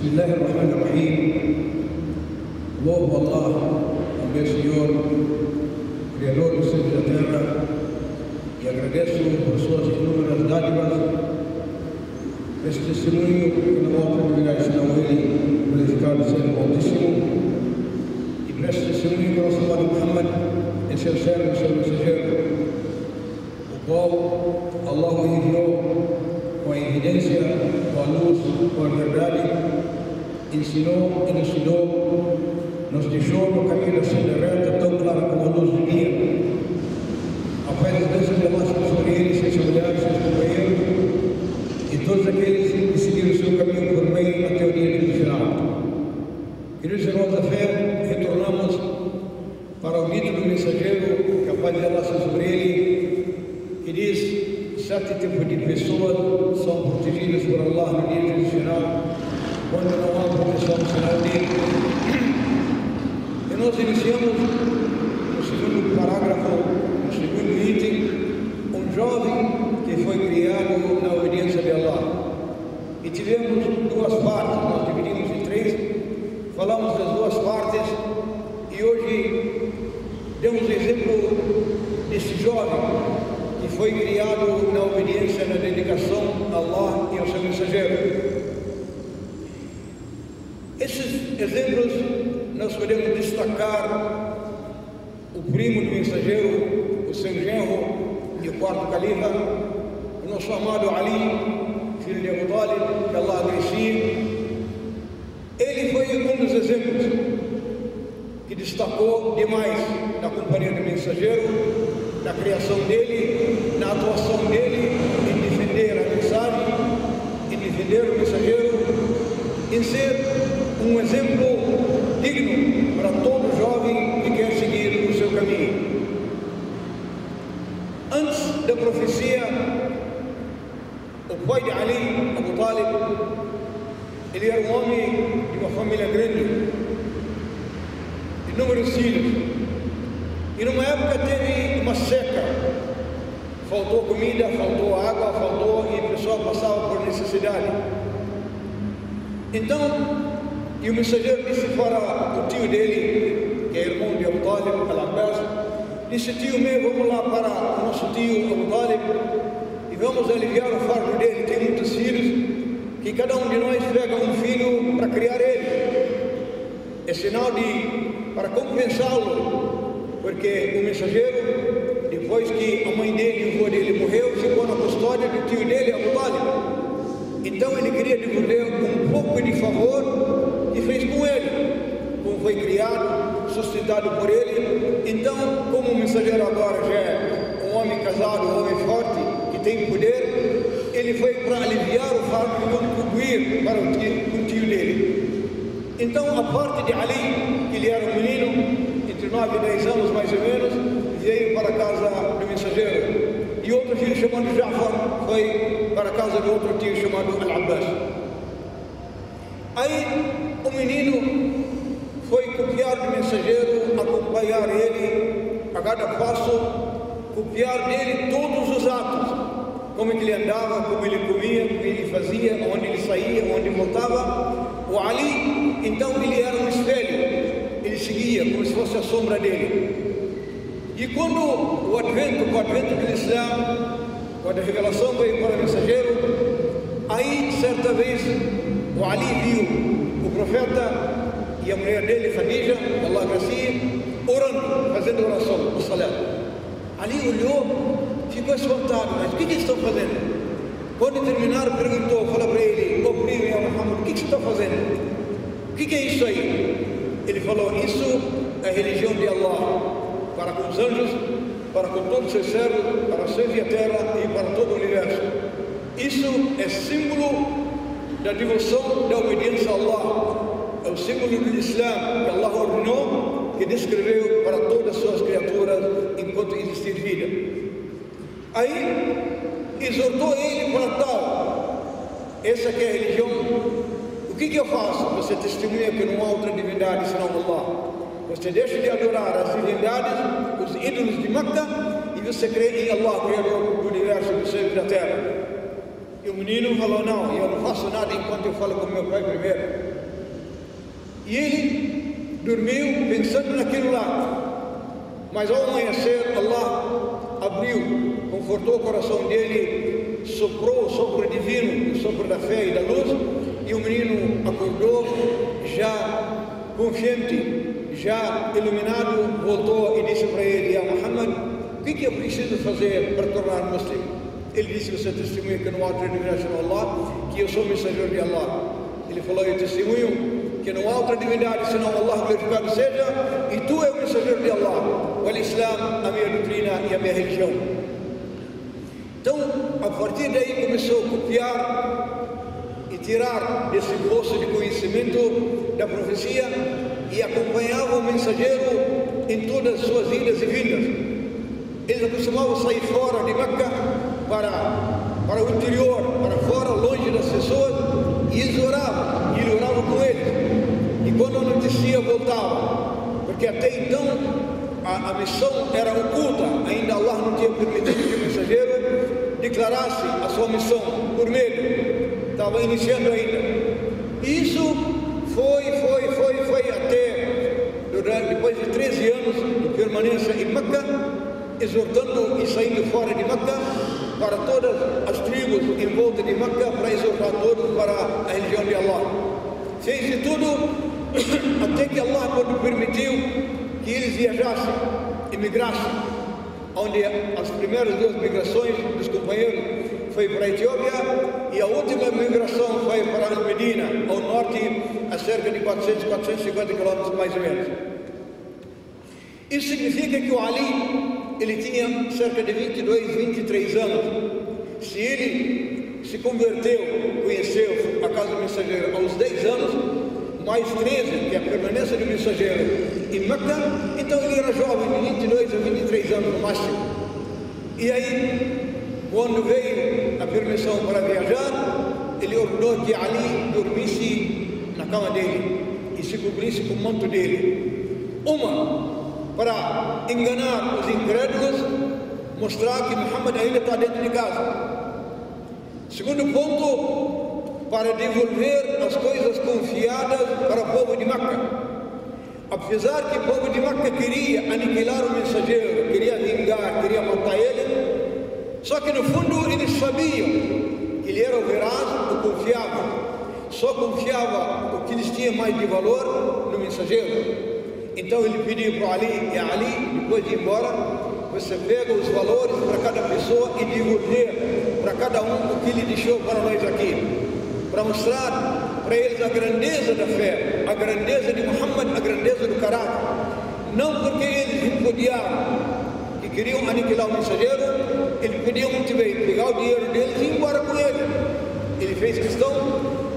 Bismillah ar-Rahman ar-Rahim. Louvo Allah, ao meu Senhor, Criador do céu e da terra, e agradeço por suas inúmeras dádivas, esse testemunho que não há oportunidade senão ele glorificado seja o Altíssimo, e por esse testemunho que o nosso amado Muhammad é seu servo e seu mensageiro, o qual Allah o enviou com a evidência, com a luz, com a verdade, ensinou e nos ensinou, nos deixou no caminho da senda reta, tão clara como a luz do dia. A paz e a bênção de Allah sobre ele, seus familiares, seus companheiros e todos aqueles que seguiram o seu caminho por meio até o dia do final. Queridos irmãos da fé, retornamos para o dito do mensageiro, que a paz de Allah sobre ele, que diz: 7 tipos de pessoas são protegidas por Allah no dia do final, quando não há proteção no final dele. E nós iniciamos no segundo parágrafo, no segundo item, um jovem que foi criado na obediência de Allah. E tivemos duas partes, nós dividimos em 3, falamos das duas partes e hoje demos o exemplo desse jovem que foi criado na obediência, na dedicação a Allah e ao seu mensageiro. Esses exemplos nós podemos destacar o primo do mensageiro, o seu genro e o quarto califa, o nosso amado Ali, filho de Abu Talib, que Allah agracie. Ele foi um dos exemplos que destacou demais na companhia do mensageiro, na criação dele, na atuação dele em defender a mensagem, em defender o mensageiro, em ser um exemplo digno para todo jovem que quer seguir o seu caminho. Antes da profecia, o pai de Ali, Abu Talib, ele era um homem de uma família grande, de inúmeros filhos, e numa época teve uma seca, faltou comida, faltou água, faltou, e o pessoal passava por necessidade. Então, e o mensageiro disse para o tio dele, que é irmão de Abu Talib, Al-Abbas, disse: tio meu, vamos lá para o nosso tio Abu Talib e vamos aliviar o fardo dele. Tem muitos filhos, que cada um de nós pega um filho para criar ele. É sinal para compensá-lo, porque o mensageiro, depois que a mãe dele e o avô dele morreu, ficou na custódia do tio dele, Abu Talib. Então ele queria devolver um pouco de favor e fez com ele, como foi criado, sustentado por ele. Então, como o mensageiro agora já é um homem casado, um homem forte, que tem poder, ele foi para aliviar o fardo e contribuir para o tio dele. Então, a parte de Ali, que ele era um menino, entre 9 e 10 anos mais ou menos, veio para a casa do mensageiro. E outro filho chamado Ja'far foi para a casa de outro tio chamado Al-Abbas. Aí o menino foi copiar do mensageiro, acompanhar ele a cada passo, copiar dele todos os atos, como ele andava, como ele comia, como ele fazia, onde ele saía, onde voltava. O Ali, então, ele era um espelho, ele seguia como se fosse a sombra dele. E quando com o advento do Islã, quando a revelação veio para o mensageiro, aí certa vez o Ali viu o profeta e a mulher dele, Khadija, Allah agracie, orando, fazendo oração, o salat. Ali olhou, ficou espantado: mas o que eles estão fazendo? Quando terminaram, perguntou, falou para ele: ô primo, ya Muhammad, o que você está fazendo? O que é isso aí? Ele falou: isso é a religião de Allah, para com os anjos, para com todos os seus servos, para os céus e a terra e para todo o universo. Isso é símbolo da devoção, da obediência a Allah. É o símbolo do Islã, que Allah ordenou, que descreveu para todas as suas criaturas enquanto existir vida. Aí exortou ele para tal: essa que é a religião. O que eu faço? Você testemunha que não há outra divindade senão Allah. Você deixa de adorar as divindades, os ídolos de Meca, e você crê em Allah, Criador do universo, do céu e da terra. E o menino falou: não, eu não faço nada enquanto eu falo com meu pai primeiro. E ele dormiu pensando naquilo lá. Mas ao amanhecer, Allah abriu, confortou o coração dele, soprou o sopro divino, o sopro da fé e da luz, e o menino acordou já confiante, já iluminado, voltou e disse para ele: "Ya Muhammad, o que eu preciso fazer para tornar-me muslim?" Ele disse: "Você testemunha que não há outra divindade senão Allah, que eu sou mensageiro de Allah." Ele falou: "Eu testemunho que não há outra divindade senão Allah, glorificado seja, e tu é o mensageiro de Allah. O Islam, a minha doutrina e a minha religião." Então, a partir daí começou a copiar e tirar desse poço de conhecimento da profecia, e acompanhava o mensageiro em todas as suas idas e vindas. Eles acostumavam sair fora de Meca para o interior, para fora, longe das pessoas, e eles oravam, e ele orava com eles. E quando a notícia voltava, porque até então a missão era oculta, ainda Allah não tinha permitido que o mensageiro declarasse a sua missão por medo, estava iniciando ainda. E isso foi até, depois de 13 anos de permanência em Meca, exortando e saindo fora de Meca para todas as tribos em volta de Meca, para exortar todos para a religião de Allah. Fez de tudo até que Allah, quando permitiu que eles viajassem, emigrassem, onde as primeiras 2 migrações dos companheiros foi para a Etiópia, e a última migração foi para Medina, ao norte, a cerca de 450 quilômetros mais ou menos. Isso significa que o Ali, ele tinha cerca de 22, 23 anos. Se ele se converteu, conheceu a casa do mensageiro aos 10 anos, mais 13, que é a permanência do mensageiro em Meca, então ele era jovem, de 22 a 23 anos no máximo. E aí, quando veio a permissão para viajar, ele ordenou que Ali dormisse na cama dele e se cobrisse com o manto dele. Para enganar os incrédulos, mostrar que Muhammad ainda está dentro de casa. Segundo ponto, para devolver as coisas confiadas para o povo de Meca. Apesar que o povo de Meca queria aniquilar o mensageiro, queria vingar, queria matar ele, só que no fundo eles sabiam que ele era o veraz, o confiável. Só confiava o que eles tinham mais de valor no mensageiro. Então ele pediu para Ali: "E Ali, depois de ir embora, você pega os valores para cada pessoa e devolver para cada um o que ele deixou para nós aqui, para mostrar para eles a grandeza da fé, a grandeza de Muhammad, a grandeza do caráter. Não porque eles repudiaram, que queriam aniquilar o mensageiro, eles podiam muito bem pegar o dinheiro deles e ir embora com ele. Ele fez questão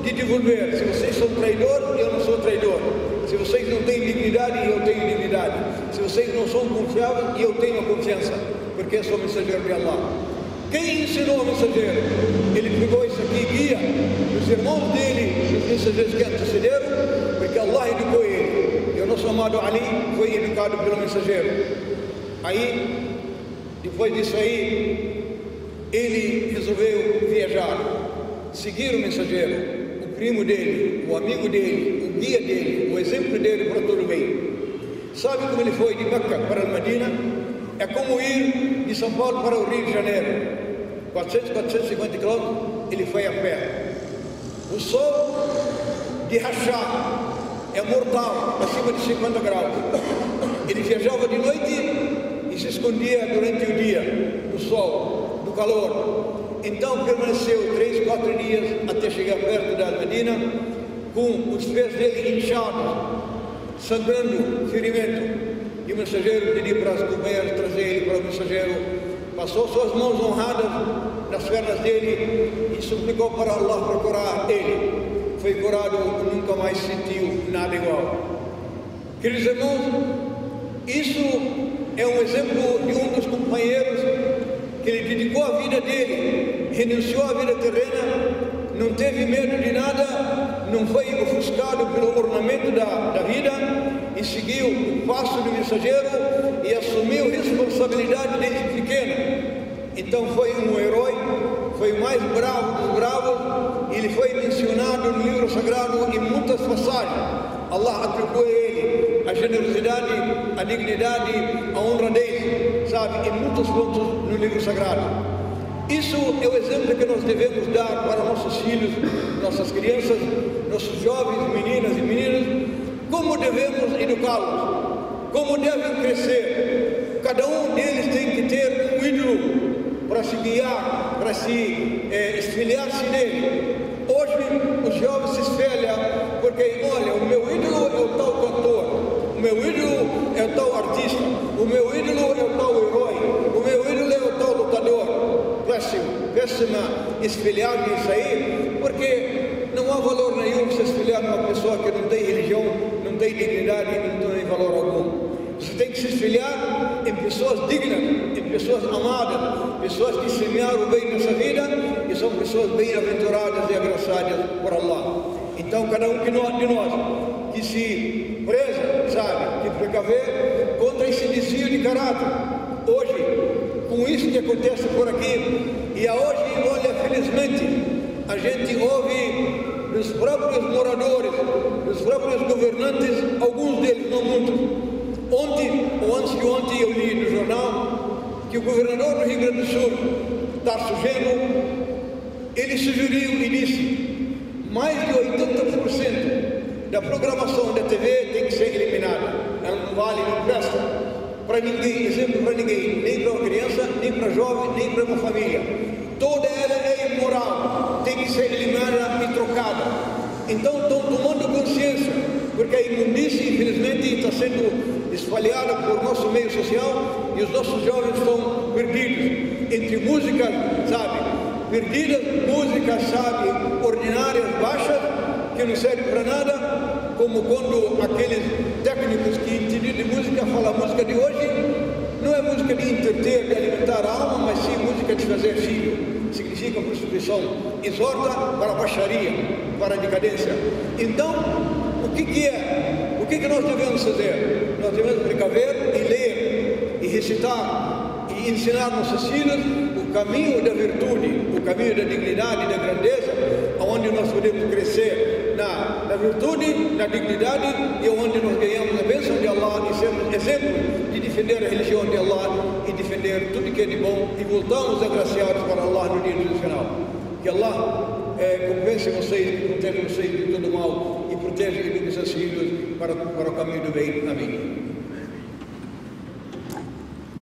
de devolver: se vocês são traidores, eu não sou traidor. Se vocês não têm dignidade, eu tenho dignidade. Se vocês não são confiáveis, eu tenho a confiança, porque eu sou mensageiro de Allah." Quem ensinou o mensageiro? Ele pegou isso aqui, guia os irmãos dele, os mensageiros que antecederam, porque Allah educou ele. E o nosso amado Ali foi educado pelo mensageiro. Aí, depois disso aí, ele resolveu viajar, seguir o mensageiro, o primo dele, o amigo dele, o guia dele, o exemplo dele para todo bem. Sabe como ele foi de Meca para Medina? É como ir de São Paulo para o Rio de Janeiro, 450 quilômetros, ele foi a pé. O sol de rachar é mortal, acima de 50 graus. Ele viajava de noite e se escondia durante o dia, do sol, do calor. Então permaneceu 3, 4 dias até chegar perto da Medina, com os pés dele inchados, sangrando, ferimento. E o mensageiro pediu para os companheiros trazer ele para o mensageiro. Passou suas mãos honradas nas pernas dele e suplicou para Allah para curar ele. Foi curado e nunca mais sentiu nada igual. Queridos irmãos, isso é um exemplo de um dos companheiros que ele dedicou a vida dele, renunciou à vida terrena, não teve medo de nada, não foi ofuscado pelo ornamento da vida, e seguiu o passo do mensageiro e assumiu responsabilidade desde pequeno. Então foi um herói, foi o mais bravo dos bravos. Ele foi mencionado no livro sagrado em muitas passagens. Allah atribui a ele a generosidade, a dignidade, a honradez, sabe, em muitos pontos no livro sagrado. Isso é o exemplo que nós devemos dar para nossos filhos, nossas crianças, nossos jovens, meninas e meninos, como devemos educá-los, como devem crescer. Cada um deles tem que ter um ídolo para se guiar, para se espelhar-se nele. Hoje os jovens se espelham porque, olha, o meu ídolo é o tal cantor, o meu ídolo é o tal artista, o meu ídolo é o tal herói, o meu ídolo é o tal lutador. Péssima espelhar nisso aí, porque não há valor nenhum se espelhar numa pessoa que não tem religião, não tem dignidade, não tem valor algum. Você tem que se espelhar em pessoas dignas, em pessoas amadas, pessoas que semearam o bem nessa vida e são pessoas bem-aventuradas e agraciadas por Allah. Então, cada um de nós que se preza, sabe, que precaver contra esse desvio de caráter. Hoje, com isso que acontece por aqui, e hoje, olha, felizmente, a gente ouve dos próprios moradores, dos próprios governantes, alguns deles, não muitos. Ontem, ou antes de ontem, eu li no jornal que o governador do Rio Grande do Sul, Tarso Genro, ele sugeriu e disse: mais de 80% da programação da TV tem que ser eliminada. Ela não vale, não presta para ninguém, exemplo para ninguém, nem para uma criança, nem para jovem, nem para uma família. Toda ela é imoral, tem que ser eliminada e trocada. Então estão tomando consciência, porque a imundície, infelizmente, está sendo espalhada por nosso meio social e os nossos jovens estão perdidos entre músicas, sabe, perdidas, músicas, sabe, ordinárias, baixas, que não servem para nada, como quando aqueles técnicos que entendem de música falam: a música de hoje não é música de entreter, de alimentar a alma, mas sim música de fazer filho. Significa prostituição, exorta para a baixaria, para a decadência. Então, o que é? O que nós devemos fazer? Nós devemos precaver e ler, e recitar, e ensinar nossos filhos o caminho da virtude, o caminho da dignidade e da grandeza, onde nós podemos crescer na virtude, na dignidade, e onde nós ganhamos a bênção de Allah e sermos exemplo de defender a religião de Allah e defender tudo que é de bom, e voltamos agraciados para Allah no dia do final. Que Allah compense vocês, proteja vocês de todo mal e proteja e eduque seus filhos para o caminho do bem. Amém.